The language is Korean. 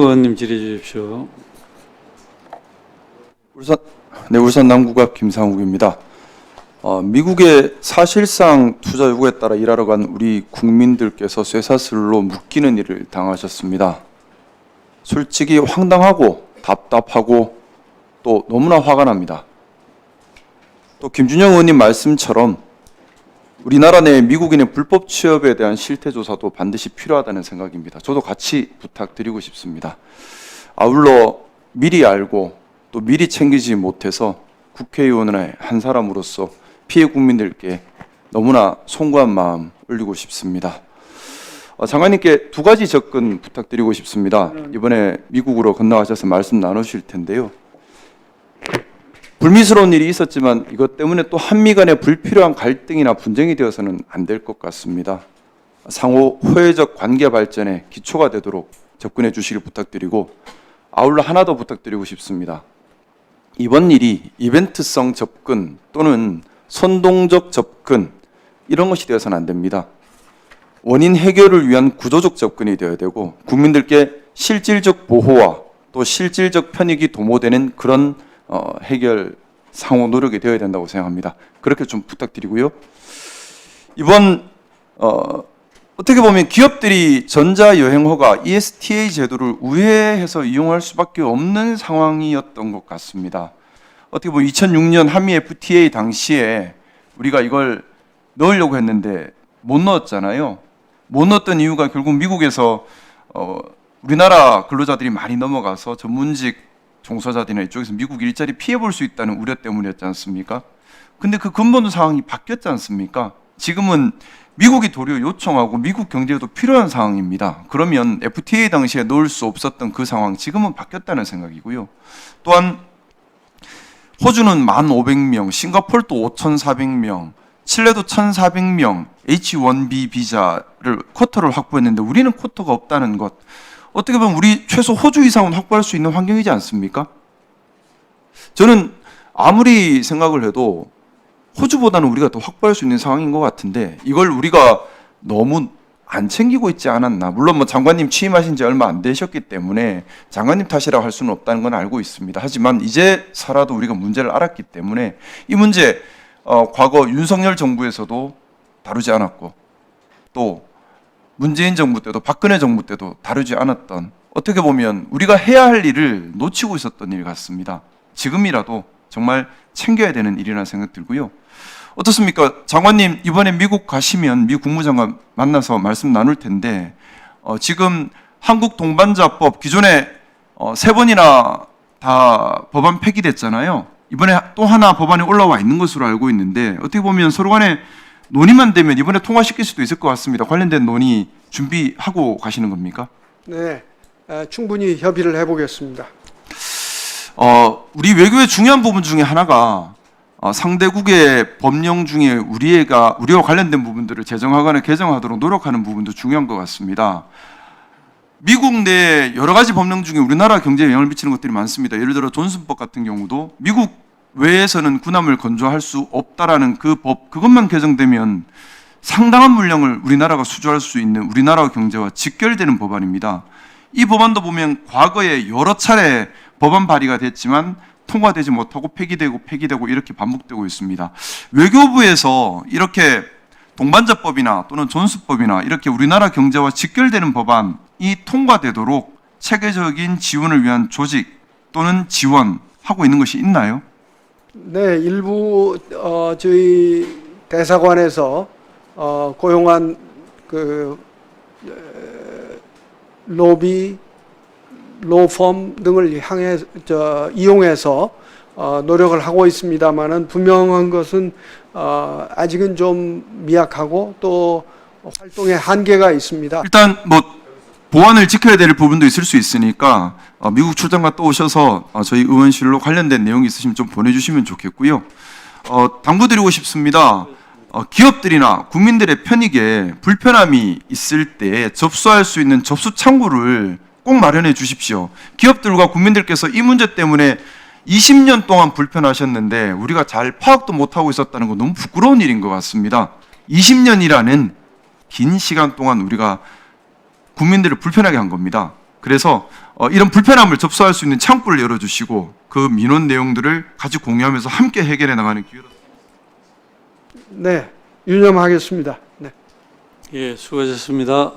의원님 질의해 주십시오. 울산 남구갑 김상욱입니다. 미국의 사실상 투자 요구에 따라 일하러 간 우리 국민들께서 쇠사슬로 묶이는 일을 당하셨습니다. 솔직히 황당하고 답답하고 또 너무나 화가 납니다. 또 김준영 의원님 말씀처럼 우리나라 내 미국인의 불법 취업에 대한 실태조사도 반드시 필요하다는 생각입니다. 저도 같이 부탁드리고 싶습니다. 아울러 미리 알고 또 미리 챙기지 못해서 국회의원의 한 사람으로서 피해 국민들께 너무나 송구한 마음 올리고 싶습니다. 장관님께 두 가지 접근 부탁드리고 싶습니다. 이번에 미국으로 건너가셔서 말씀 나누실 텐데요. 불미스러운 일이 있었지만 이것 때문에 또 한미 간의 불필요한 갈등이나 분쟁이 되어서는 안 될 것 같습니다. 상호 호혜적 관계 발전에 기초가 되도록 접근해 주시길 부탁드리고, 아울러 하나 더 부탁드리고 싶습니다. 이번 일이 이벤트성 접근 또는 선동적 접근 이런 것이 되어서는 안 됩니다. 원인 해결을 위한 구조적 접근이 되어야 되고, 국민들께 실질적 보호와 또 실질적 편익이 도모되는 그런 해결 상호 노력이 되어야 된다고 생각합니다. 그렇게 좀 부탁드리고요. 이번 어떻게 보면 기업들이 전자여행허가 ESTA 제도를 우회해서 이용할 수밖에 없는 상황이었던 것 같습니다. 어떻게 보면 2006년 한미 FTA 당시에 우리가 이걸 넣으려고 했는데 못 넣었잖아요. 못 넣었던 이유가 결국 미국에서 우리나라 근로자들이 많이 넘어가서 전문직 종사자들이나 이쪽에서 미국 일자리 피해볼 수 있다는 우려 때문이었지 않습니까? 근데 그 근본 상황이 바뀌었지 않습니까? 지금은 미국이 도리어 요청하고 미국 경제에도 필요한 상황입니다. 그러면 FTA 당시에 넣을 수 없었던 그 상황 지금은 바뀌었다는 생각이고요. 또한 호주는 1,500명, 싱가포르도 5,400명, 칠레도 1,400명 H1B 비자를 쿼터를 확보했는데 우리는 쿼터가 없다는 것. 어떻게 보면 우리 최소 호주 이상은 확보할 수 있는 환경이지 않습니까? 저는 아무리 생각을 해도 호주보다는 우리가 더 확보할 수 있는 상황인 것 같은데 이걸 우리가 너무 안 챙기고 있지 않았나. 물론 뭐 장관님 취임하신 지 얼마 안 되셨기 때문에 장관님 탓이라고 할 수는 없다는 건 알고 있습니다. 하지만 이제 살아도 우리가 문제를 알았기 때문에 이 문제 과거 윤석열 정부에서도 다루지 않았고 또 문재인 정부 때도 박근혜 정부 때도 다루지 않았던, 어떻게 보면 우리가 해야 할 일을 놓치고 있었던 일 같습니다. 지금이라도 정말 챙겨야 되는 일이라는 생각 들고요. 어떻습니까? 장관님 이번에 미국 가시면 미국 국무장관 만나서 말씀 나눌 텐데 지금 한국 동반자법 기존에 3번이나 다 법안 폐기됐잖아요. 이번에 또 하나 법안이 올라와 있는 것으로 알고 있는데 어떻게 보면 서로 간에 논의만 되면 이번에 통과시킬 수도 있을 것 같습니다. 관련된 논의 준비하고 가시는 겁니까? 네, 충분히 협의를 해보겠습니다. 우리 외교의 중요한 부분 중에 하나가 상대국의 법령 중에 우리와 관련된 부분들을 제정하거나 개정하도록 노력하는 부분도 중요한 것 같습니다. 미국 내 여러 가지 법령 중에 우리나라 경제에 영향을 미치는 것들이 많습니다. 예를 들어 존슨법 같은 경우도 미국 외에서는 군함을 건조할 수 없다라는 그 법, 그것만 개정되면 상당한 물량을 우리나라가 수주할 수 있는 우리나라 경제와 직결되는 법안입니다. 이 법안도 보면 과거에 여러 차례 법안 발의가 됐지만 통과되지 못하고 폐기되고 이렇게 반복되고 있습니다. 외교부에서 이렇게 동반자법이나 또는 존슨법이나 이렇게 우리나라 경제와 직결되는 법안이 통과되도록 체계적인 지원을 위한 조직 또는 지원하고 있는 것이 있나요? 네, 일부 저희 대사관에서 고용한 그 로비, 로펌 등을 이용해서 노력을 하고 있습니다만은 분명한 것은 아직은 좀 미약하고 또 활동의 한계가 있습니다. 일단 뭐 보안을 지켜야 될 부분도 있을 수 있으니까 미국 출장 갔다 오셔서 저희 의원실로 관련된 내용이 있으시면 좀 보내주시면 좋겠고요. 당부드리고 싶습니다. 기업들이나 국민들의 편익에 불편함이 있을 때 접수할 수 있는 접수 창구를 꼭 마련해 주십시오. 기업들과 국민들께서 이 문제 때문에 20년 동안 불편하셨는데 우리가 잘 파악도 못하고 있었다는 건 너무 부끄러운 일인 것 같습니다. 20년이라는 긴 시간 동안 우리가 국민들을 불편하게 한 겁니다. 그래서 이런 불편함을 접수할 수 있는 창구를 열어주시고 그 민원 내용들을 같이 공유하면서 함께 해결해 나가는 기회로. 네, 유념하겠습니다. 네. 예, 수고하셨습니다.